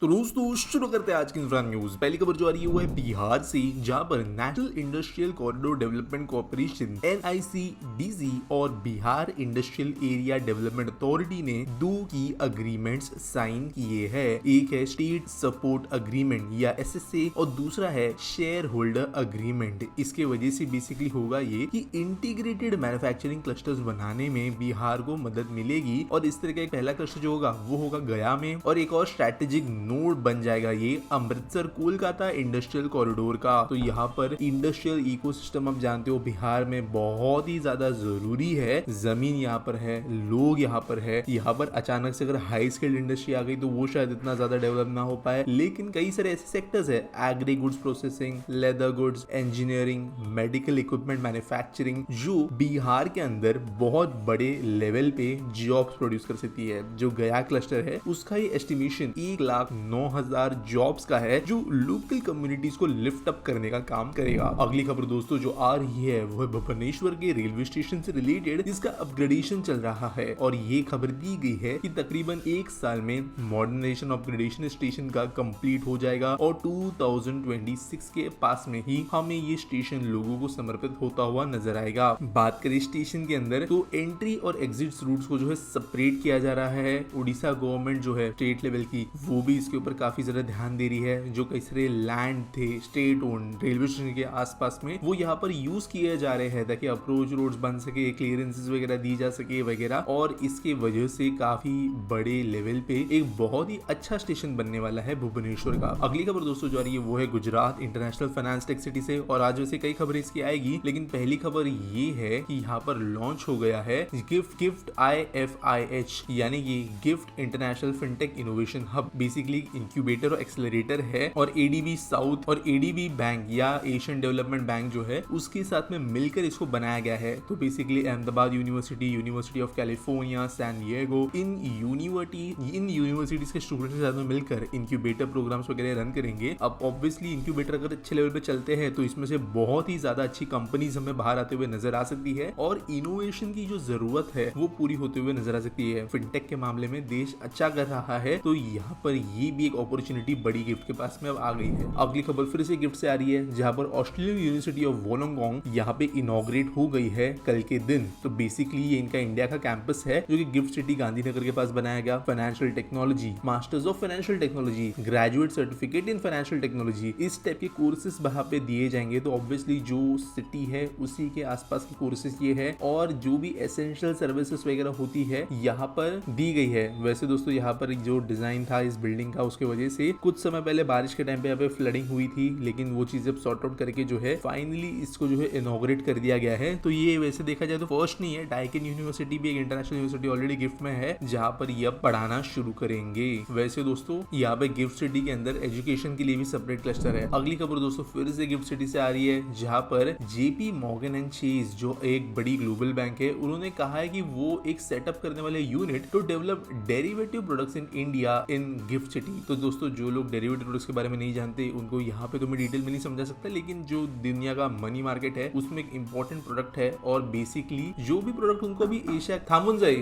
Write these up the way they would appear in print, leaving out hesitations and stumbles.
तो दोस्तों शुरू करते हैं आज की इंफ्रान न्यूज। पहली खबर जो आ रही है वो है बिहार से, जहां पर national industrial corridor development corporation NICDC और Bihar industrial area development authority ने दो की अग्रीमेंट्स साइन किए हैं। एक है स्टेट सपोर्ट अग्रीमेंट या SSA और दूसरा है शेयर होल्डर अग्रीमेंट। इसके वजह से बेसिकली होगा ये कि इंटीग्रेटेड मैन्युफैक्चरिंग क्लस्टर्स बनाने में बिहार को मदद मिलेगी और इस तरह का एक पहला क्लस्टर जो होगा वो होगा गया में, और एक और स्ट्रेटेजिक नोड बन जाएगा ये अमृतसर कोलकाता इंडस्ट्रियल कॉरिडोर का। तो यहाँ पर इंडस्ट्रियल इकोसिस्टम आप जानते हो बिहार में बहुत ही ज्यादा जरूरी है। जमीन यहाँ पर है, लोग यहाँ पर है। यहाँ पर अचानक से अगर हाई स्किल्ड इंडस्ट्री आ गई तो वो शायद इतना ज्यादा डेवलप ना हो पाए, लेकिन कई सारे ऐसे सेक्टर्स है, agri goods processing, leather goods, engineering, medical equipment manufacturing, जो बिहार के अंदर बहुत बड़े लेवल पे जॉब्स प्रोड्यूस कर सकती है। जो गया क्लस्टर है उसका ये एस्टिमेशन 1,09,000 जॉब्स का है, जो लोकल कम्युनिटीज को लिफ्ट अप करने का काम करेगा। अगली खबर दोस्तों जो आ रही है वो है भुवनेश्वर के रेलवे स्टेशन से रिलेटेड, जिसका अपग्रेडेशन चल रहा है। और ये खबर दी गई है कि तकरीबन एक साल में मॉडर्नाइजेशन अपग्रेडेशन स्टेशन का कंप्लीट हो जाएगा और 2026 के पास में ही हमें ये स्टेशन लोगों को समर्पित होता हुआ नजर आएगा। बात करें स्टेशन के अंदर तो एंट्री और एग्जिट रूट्स को जो है सेपरेट किया जा रहा है। उड़ीसा गवर्नमेंट जो है स्टेट लेवल की वो भी इसके ऊपर काफी ज्यादा ध्यान दे रही है। जो कई सारे लैंड थे स्टेट ओन रेलवे स्टेशन के आसपास में वो यहाँ पर यूज किए जा रहे हैं ताकि अप्रोच रोड्स बन सके, क्लियरेंसेस वगैरह दी जा सके वगैरह, और इसके वजह से काफी बड़े लेवल पे एक बहुत ही अच्छा स्टेशन बनने वाला है भुवनेश्वर का। अगली खबर दोस्तों जो आ रही है वो है Gujarat international finance tech city से, और आज वैसे कई खबरें इसकी आएगी, लेकिन पहली खबर ये है कि यहाँ पर लॉन्च हो गया है गिफ्ट IFIH, यानी कि gift international fintech innovation hub. Basically incubator और एक्सेलरेटर है, और ADB साउथ और ADB बैंक या एशियन डेवलपमेंट बैंक जो है उसके साथ में मिलकर इसको बनाया गया है। तो basically Ahmedabad university of California, San Diego, इन यूनिवर्सिटीज के स्टूडेंट्स के साथ में मिलकर इंक्यूबेटर प्रोग्राम्स वगैरह रन करेंगे। अब ऑब्वियसली इंक्यूबेटर अगर अच्छे लेवल पे चलते हैं तो इसमें से बहुत ही ज्यादा अच्छी कंपनीज हमें बाहर आते हुए नजर आ सकती है, और इनोवेशन की जो जरूरत है वो पूरी होते हुए नजर आ सकती है। फिनटेक के मामले में देश अच्छा कर रहा है, तो यहाँ पर ये भी एक अपॉर्चुनिटी बड़ी गिफ्ट के पास में अब आ गई है। अगली खबर फिर से गिफ्ट से आ रही है, जहाँ पर ऑस्ट्रेलियन यूनिवर्सिटी ऑफ वोलोंगोंग यहाँ पे इनॉग्रेट हो गई है कल के दिन। तो बेसिकली ये इनका इंडिया का कैंपस है जो कि गिफ्ट सिटी गांधीनगर के पास बनाया गया। Financial technology, masters of financial technology, graduate certificate in financial technology, इस टाइप के कोर्सेज वहाँ पे दिए जाएंगे। तो ऑब्वियसली जो सिटी है उसी के आसपास के कोर्सेज ये है, और जो भी एसेंशियल सर्विसेज वगैरह होती है यहाँ पर दी गई है। वैसे दोस्तों यहाँ पर जो डिजाइन था इस बिल्डिंग का उसके वजह से कुछ समय पहले बारिश के टाइम पे यहाँ पे फ्लडिंग हुई थी, लेकिन वो चीजें सॉर्ट आउट करके जो है फाइनली इसको जो है इनॉग्रेट कर दिया गया है। तो ये वैसे देखा जाए तो फर्स्ट नहीं है, डाइकिन यूनिवर्सिटी भी एक इंटरनेशनल यूनिवर्सिटी ऑलरेडी गिफ्ट में है जहाँ पर ये अब पढ़ाना शुरू करेंगे। वैसे दोस्तों यहाँ पे गिफ्ट सिटी के अंदर एजुकेशन के लिए भी सेपरेट क्लस्टर है। अगली खबर दोस्तों फिर से गिफ्ट सिटी से आ रही है, जहाँ पर JP मॉर्गन एंड चेज जो एक बड़ी ग्लोबल बैंक है, उन्होंने कहा है कि वो एक सेटअप करने वाले unit to develop derivative products in India in GIFT City. तो दोस्तों जो लोग डेरिवेटिव प्रोडक्ट्स के बारे में नहीं जानते उनको यहाँ पे तो मैं डिटेल में नहीं समझा सकता, लेकिन जो दुनिया का मनी मार्केट है उसमें एक इंपॉर्टेंट प्रोडक्ट है, और बेसिकली जो भी प्रोडक्ट उनको भी एशिया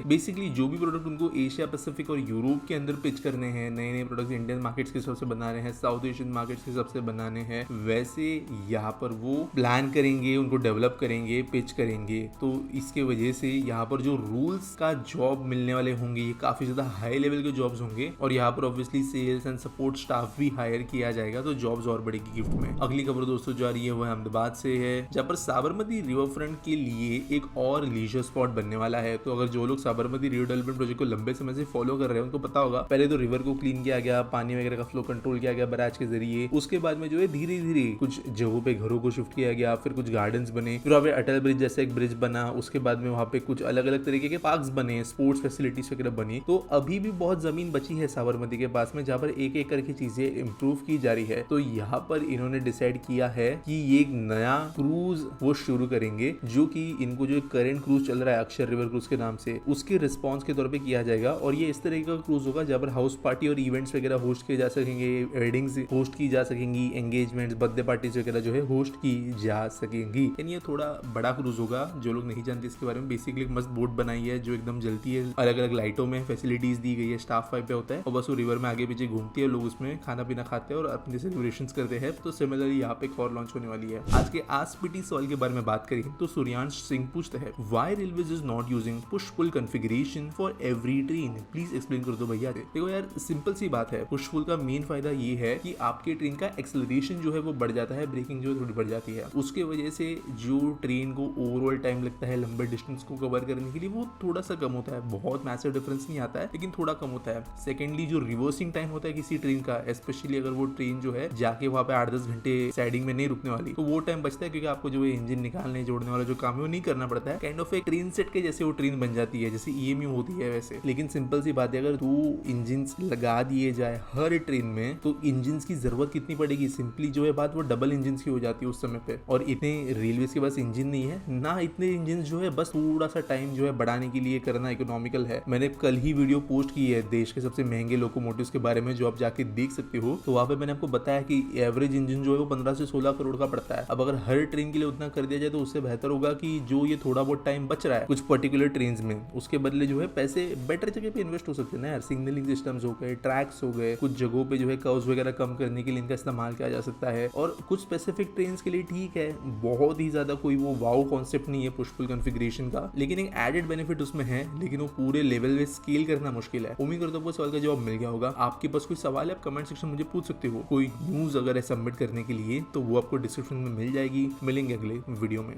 बेसिकली जो भी प्रोडक्ट उनको एशिया पैसिफिक और यूरोप के अंदर पिच करने हैं, नए नए प्रोडक्ट इंडियन मार्केट्स के हिसाब से बना रहे हैं, साउथ एशियन मार्केट्स के हिसाब से बनाने हैं, वैसे यहाँ पर वो प्लान करेंगे, उनको डेवलप करेंगे, पिच करेंगे। तो इसके वजह से यहाँ पर जो रूल्स का जॉब मिलने वाले होंगे ये काफी ज्यादा हाई लेवल के जॉब्स होंगे, और यहाँ पर obviously sales and support staff भी हायर किया जाएगा, तो जॉब्स और बढ़ेगी गिफ्ट में। अगली खबर दोस्तों जो आ रही है वो अहमदाबाद से है, जहाँ पर साबरमती रिवर फ्रंट के लिए एक और लीजर स्पॉट बनने वाला है। तो अगर जो लोग साबरमती रिवर डेवलपमेंट प्रोजेक्ट को लंबे समय से फॉलो कर रहे हैं उनको पता होगा, पहले तो रिवर को क्लीन किया गया, पानी वगैरह का फ्लो कंट्रोल किया गया बैराज के जरिए, उसके बाद में जो है धीरे धीरे कुछ जगहों पे घरों को शिफ्ट किया गया, फिर कुछ गार्डन्स बने, फिर वहाँ पे अटल ब्रिज जैसे एक ब्रिज बना, उसके बाद में वहाँ पे कुछ अलग अलग तरीके के पार्क्स बने, स्पोर्ट्स फैसिलिटीज वगैरह बनी। तो अभी भी बहुत जमीन बची है साबरमती के पास में, जहाँ पर एक एक करके चीजें इंप्रूव की जा रही है। तो यहाँ पर इन्होंने डिसाइड किया है कि ये एक नया क्रूज वो शुरू करेंगे, जो कि इनको जो करंट क्रूज चल रहा है अक्षर रिवर क्रूज के नाम से, उसके रिस्पॉन्स के तौर पे किया जाएगा। और ये इस तरह का क्रूज होगा जहाँ पर हाउस पार्टी और इवेंट्स वगैरह होस्ट किए जा सकेंगे, वेडिंग्स होस्ट की जा सकेंगी, एंगेजमेंट्स, बर्थडे पार्टीज वगैरह जो है होस्ट की जा सकेंगी। यानी ये थोड़ा बड़ा क्रूज होगा। जो लोग नहीं जानते इसके बारे में, बेसिकली मस्त बोट बनाई है जो एकदम जलती है, अलग अलग लाइटों में फैसिलिटीज दी गई है, स्टाफ वाइप पे होता है, और बस वो रिवर में आगे आगे पीछे घूमती है, लोग उसमें खाना पीना खाते हैं और अपने सेलिब्रेशंस करते हैं। तो सिमिलरली यहाँ पे एक और लॉन्च होने वाली है। आज के आस्क पीटी सवाल के बारे में बात करें तो सूर्यांश सिंह पूछते हैं, why railways is not using push pull configuration for every train, please explain कर दो भैया। देखो यार, सिंपल सी बात है, पुश पुल का मेन फायदा ये है कि आपके ट्रेन का एक्सेलरेशन जो है वो बढ़ जाता है, ब्रेकिंग जो है थोड़ी बढ़ जाती है। उसके वजह से जो ट्रेन को ओवरऑल टाइम लगता है लंबे डिस्टेंस को कवर करने के लिए वो थोड़ा सा कम होता है। बहुत मैसिव डिफरेंस नहीं आता है, लेकिन थोड़ा कम होता है। सेकेंडली, जो रिवर्सिंग टाइम होता है किसी ट्रेन का, स्पेशली अगर वो ट्रेन जो है जाके वहाँ पे 8-10 घंटे साइडिंग में नहीं रुकने वाली, तो वो टाइम बचता है, क्योंकि आपको जो इंजन निकालने जोड़ने वाला जो काम है वो नहीं करना पड़ता है। काइंड ऑफ एक ट्रेन सेट के जैसे वो ट्रेन बन जाती है, जैसे ईएमयू होती है वैसे। लेकिन सिंपल सी बात है, अगर 2 इंजन लगा दिए जाए हर ट्रेन में तो इंजन की जरूरत कितनी पड़ेगी? सिंपली जो है बात वो डबल इंजन की हो जाती है उस समय पे। और इतने रेलवे के पास इंजन नहीं है ना, इतने इंजन जो है बस थोड़ा सा टाइम जो है बढ़ाने के लिए करना इकोनॉमिकल है। मैंने कल ही वीडियो पोस्ट की है देश के सबसे महंगे लोकोमोटिव्स के बारे में, जो आप जाके देख सकते हो। तो वहाँ पे मैंने आपको बताया कि एवरेज इंजन जो है वो 15 से 16 करोड़ का पड़ता है। अब अगर हर ट्रेन के लिए उतना कर दिया जाए तो उससे बेहतर होगा कि जो ये थोड़ा बहुत टाइम बच रहा है कुछ पर्टिकुलर ट्रेन में, उसके बदले जो है पैसे बेटर जगह पे इन्वेस्ट हो सकते हैं ना यार। सिग्नलिंग सिस्टम्स हो गए, ट्रैक्स हो गए, कुछ जगहों पे जो है कर्व्स वगैरह कम करने के लिए इनका इस्तेमाल किया जा सकता है। और कुछ स्पेसिफिक ट्रेन के लिए ठीक है, बहुत ही ज्यादा कोई वो वाओ कॉन्सेप्ट नहीं है पुश पुल कॉन्फ़िगरेशन का, लेकिन एक एडेड बेनिफिट उसमें है। लेकिन वो पूरे लेवल में स्केल करना मुश्किल है। उम्मीद करता हूँ सवाल का जवाब मिल गया होगा। आपके पास कोई सवाल है आप कमेंट सेक्शन में मुझे पूछ सकते हो। कोई न्यूज अगर है सबमिट करने के लिए तो वो आपको डिस्क्रिप्शन में मिल जाएगी। मिलेंगे अगले वीडियो में।